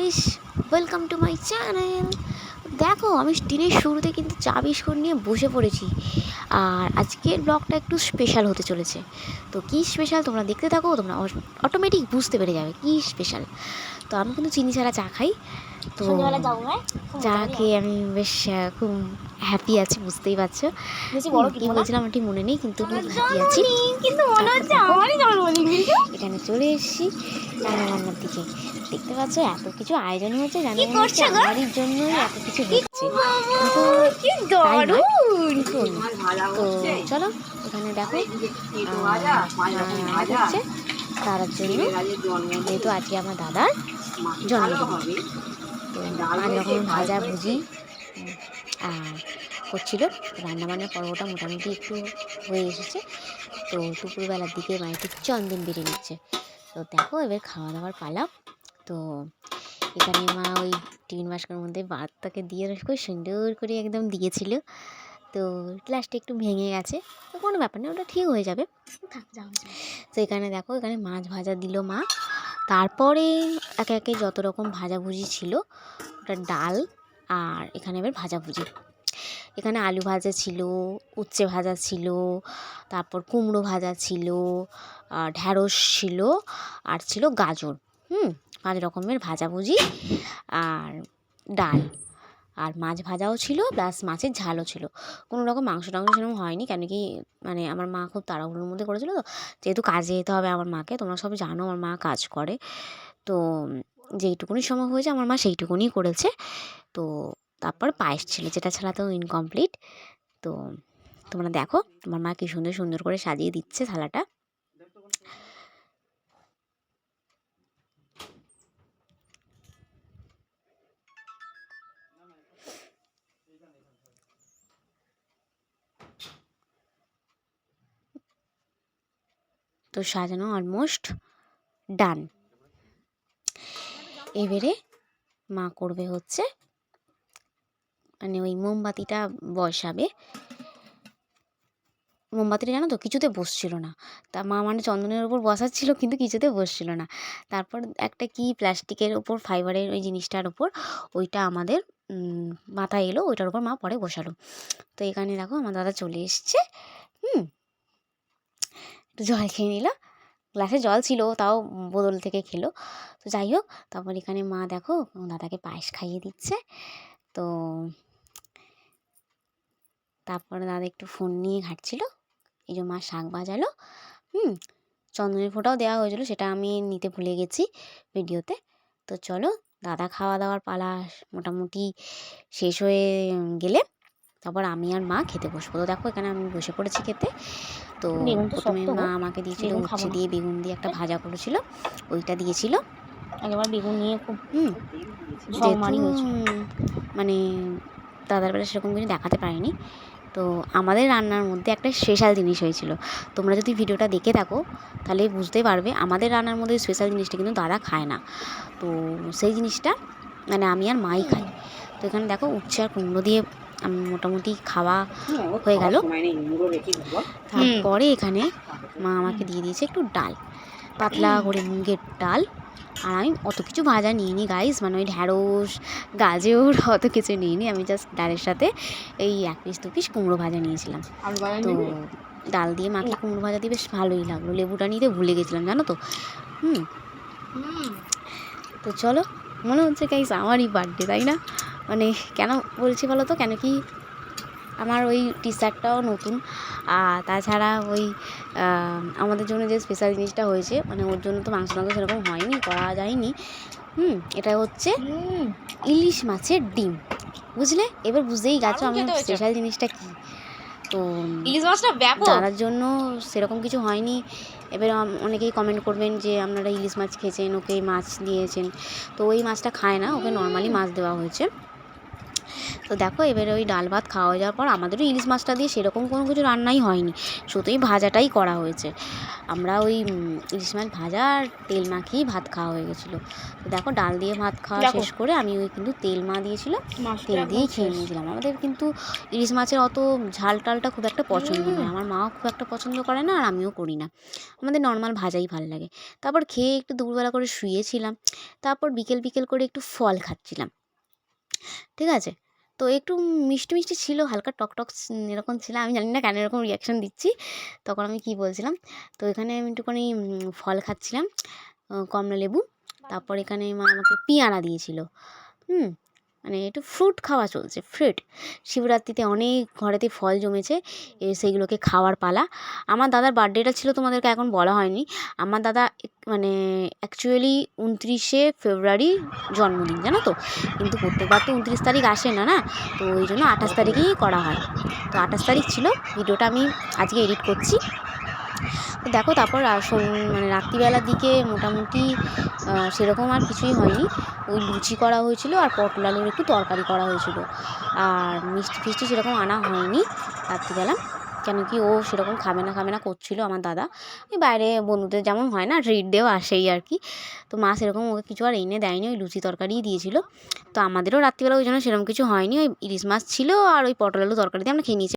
Guys, welcome to my channel. দেখো, আমি দিনের শুরুতে কিন্তু চা বিস্কুট নিয়ে বসে পড়েছি। আর আজকের ব্লগটা একটু স্পেশাল হতে চলেছে। তো কী স্পেশাল তোমরা দেখতে থাকো, তোমরা অটোমেটিক বুঝতে পেরে যাবে কী স্পেশাল। তো আমি কিন্তু চিনি ছাড়া চা খাই। তো চা খেয়ে আমি বেশ খুব হ্যাপি আছি, বুঝতেই পারছো। কী বলছিলাম আমার ঠিক মনে নেই, কিন্তু খুব হ্যাপি আছি। এখানে চলে এসেছি রান্নাবান্নার দিকে। দেখতে পাচ্ছ এত কিছু আয়োজন হচ্ছে, জানো মনে হচ্ছে আমারই জন্যই এত কিছু হচ্ছে, কিন্তু তাই নয়। তো চলো এখানে দেখো হচ্ছে দাদার জন্য, যেহেতু আজকে আমার দাদার জন্মদিন। তো 5 রকমের ভাজা ভুজি আর করছিল। রান্নাবান্নার পর্বটা মোটামুটি একটু হয়ে এসেছে। তো দুপুরবেলার দিকে মা একটু চন্দন বেড়ে নিচ্ছে। তো দেখো এবার খাওয়া দাওয়ার পালা। তো এখানে মা ওই টিফিন বাস্কের মধ্যে ভাতটাকে দিয়ে খুব সুন্দর করে একদম দিয়েছিল। তো গ্লাসটা একটু ভেঙে গেছে, তো কোনো ব্যাপার না, ওটা ঠিক হয়ে যাবে। তো এখানে দেখো, এখানে মাছ ভাজা দিল মা। তারপরে একে একে যত রকম ভাজাভুজি ছিল, ওটা ডাল আর এখানে এবার ভাজাভুজি। এখানে আলু ভাজা ছিল, উচ্ছে ভাজা ছিল, তারপর কুমড়ো ভাজা ছিল, ঢ্যাঁড়স ছিল, আর ছিল গাজর। 5 রকমের ভাজাভুজি আর ডাল আর মাছ ভাজাও ছিল, প্লাস মাছের ঝালও ছিল। কোনো রকম মাংস টাংস সেরকম হয়নি, কেন কি মানে আমার মা খুব তাড়াহুড়োর মধ্যে করেছিল। তো যেহেতু কাজে যেতে হবে আমার মাকে, তোমরা সব জানো আমার মা কাজ করে। তো যেইটুকুনি সময় হয়েছে আমার মা সেইটুকুনি করেছে। তো তারপর পায়েস ছিল, যেটা ছাড়া তো ইনকমপ্লিট। তো তোমরা দেখো তোমার মা কি সুন্দর সুন্দর করে সাজিয়ে দিচ্ছে থালাটা। তো সাজানো অলমোস্ট ডান। এবারে মা করবে হচ্ছে মানে ওই মোমবাতিটা বসাবে। মোমবাতিটা জানো তো কিছুতে বসছিল না। তা মা মানে চন্দনের ওপর বসাচ্ছিল, কিন্তু কিছুতে বসছিল না। তারপর একটা কি প্লাস্টিকের ওপর, ফাইবারের ওই জিনিসটার ওপর, ওইটা আমাদের মাথায় এলো, ওইটার ওপর মা পরে বসালো। তো এখানে দেখো আমার দাদা চলে এসছে। একটু জল খেয়ে নিল, গ্লাসে জল ছিল, তাও বোতল থেকে খেলো। তো যাই হোক, তারপর এখানে মা দেখো দাদাকে পায়েস খাইয়ে দিচ্ছে। তো তারপরে দাদা একটু ফোন নিয়ে ঘাঁটছিল, এই যে মা শাক বাজালো। চন্দনের ফোঁটাও দেওয়া হয়েছিল, সেটা আমি নিতে ভুলে গেছি ভিডিওতে। তো চলো দাদা খাওয়া দাওয়ার পালা মোটামুটি শেষ হয়ে গেলে তারপর আমি আর মা খেতে বসবো। তো দেখো এখানে আমি বসে পড়েছি খেতে। তো প্রথমে মা আমাকে দিয়েছিল উচ্ছে দিয়ে বেগুন দিয়ে একটা ভাজা করেছিল, ওইটা দিয়েছিল। একবার বেগুন নিয়ে খুব মানে দাদার বেলা সেরকম কিছু দেখাতে পারিনি। তো আমাদের রান্নার মধ্যে একটা স্পেশাল জিনিস হয়েছিল, তোমরা যদি ভিডিওটা দেখে থাকো তাহলে বুঝতে পারবে। আমাদের রান্নার মধ্যে স্পেশাল জিনিসটা কিন্তু দাদা খায় না, তো সেই জিনিসটা মানে আমি আর মাই খাই। তো এখানে দেখো উচ্ছে আর কুমড়ো দিয়ে মোটামুটি খাওয়া হয়ে গেল। তারপরে এখানে মা আমাকে দিয়ে দিয়েছে একটু ডাল, পাতলা করে মুগের ডাল। আর আমি অত কিছু ভাজা নিইনি গাইস, মানে ওই ঢ্যাঁড়স গাজর অত কিছু নিইনি। আমি জাস্ট ডালের সাথে এই 1 পিস 2 পিস কুমড়ো ভাজা নিয়েছিলাম। তো ডাল দিয়ে মাকে কুমড়ো ভাজা দিয়ে বেশ ভালোই লাগলো। লেবুটা নিতে ভুলে গেছিলাম জানো তো। তো চলো, মনে হচ্ছে গাইস আমারই বার্থডে, তাই না? মানে কেন বলছি বলো তো, কেন কি আমার ওই টি শার্টটাও নতুন, আর তাছাড়া ওই আমাদের জন্য যে স্পেশাল জিনিসটা হয়েছে, মানে ওর জন্য তো মাংস সেরকম হয়নি, করা যায়নি। এটা হচ্ছে ইলিশ মাছের ডিম, বুঝলে? এবার বুঝতেই গেছো আমি স্পেশাল জিনিসটা কী। তো ইলিশ মাছটা দাদার জন্য সেরকম কিছু হয়নি। এবার অনেকেই কমেন্ট করবেন যে আপনারা ইলিশ মাছ খেয়েছেন, ওকে মাছ দিয়েছেন। তো ওই মাছটা খায় না, ওকে নর্মালি মাছ দেওয়া হয়েছে। তো দেখো এবারে ওই ডাল ভাত খাওয়া হয়ে যাওয়ার পর আমাদেরও ইলিশ মাছটা দিয়ে সেরকম কোনো কিছু রান্নাই হয়নি, শুধুই ভাজাটাই করা হয়েছে। আমরা ওই ইলিশ মাছ ভাজা আর তেল মাখিয়েই ভাত খাওয়া হয়ে গেছিলো। তো দেখো ডাল দিয়ে ভাত খাওয়া শেষ করে আমি ওই কিন্তু তেল মা দিয়েছিল, তেল দিয়েই খেয়ে নিয়েছিলাম। আমাদের কিন্তু ইলিশ মাছের অত ঝাল টালটা খুব একটা পছন্দ নয়, আমার মাও খুব একটা পছন্দ করে না, আর আমিও করি না, আমাদের নর্মাল ভাজাই ভালো লাগে। তারপর খেয়ে একটু দুপুরবেলা করে শুয়েছিলাম, তারপর বিকেল বিকেল করে একটু ফল খাচ্ছিলাম, ঠিক আছে। তো একটু মিষ্টি মিষ্টি ছিল, হালকা টকটক এরকম ছিল, আমি জানি না কেন এরকম রিয়াকশান দিচ্ছি। তখন আমি কী বলছিলাম, তো এখানে আমি একটুখানি ফল খাচ্ছিলাম, কমলা লেবু, তারপর এখানে মা আমাকে পেয়ারা দিয়েছিল, মানে একটু ফ্রুট খাওয়া চলছে, ফ্রুট। শিবরাত্রিতে অনেক ঘরেতে ফল জমেছে, সেইগুলোকে খাওয়ার পালা। আমার দাদার বার্থডেটা ছিল, তোমাদেরকে এখন বলা হয়নি। আমার দাদা মানে অ্যাকচুয়ালি 29শে ফেব্রুয়ারি জন্মদিন, জানো তো, কিন্তু প্রত্যেকবার তো 29 তারিখ আসে না, না, তো ওই জন্য 28 তারিখেই করা হয়। তো 28 তারিখ ছিল, ভিডিওটা আমি আজকে এডিট করছি। তো দেখো তারপর মানে রাত্রিবেলার দিকে মোটামুটি সেরকম আর কিছুই হয়নি, ওই লুচি করা হয়েছিল আর পটল আলুর একটু তরকারি করা হয়েছিল, আর মিষ্টি ফিষ্টি সেরকম আনা হয়নি রাত্রিবেলা, কেন কি ও সেরকম খাবে না করছিল আমার দাদা, ওই বাইরে বন্ধুদের যেমন হয় না ট্রিট দেওয়া আসেই আর কি। তো মা সেরকম ওকে কিছু আর এনে দেয়নি, ওই লুচি তরকারিই দিয়েছিল। তো আমাদেরও রাত্রিবেলা ওই জন্য সেরকম কিছু হয়নি, ওই ইলিশ মাছ ছিল আর ওই পটল আলু তরকারি দিয়ে আমরা খেয়ে নিয়েছি।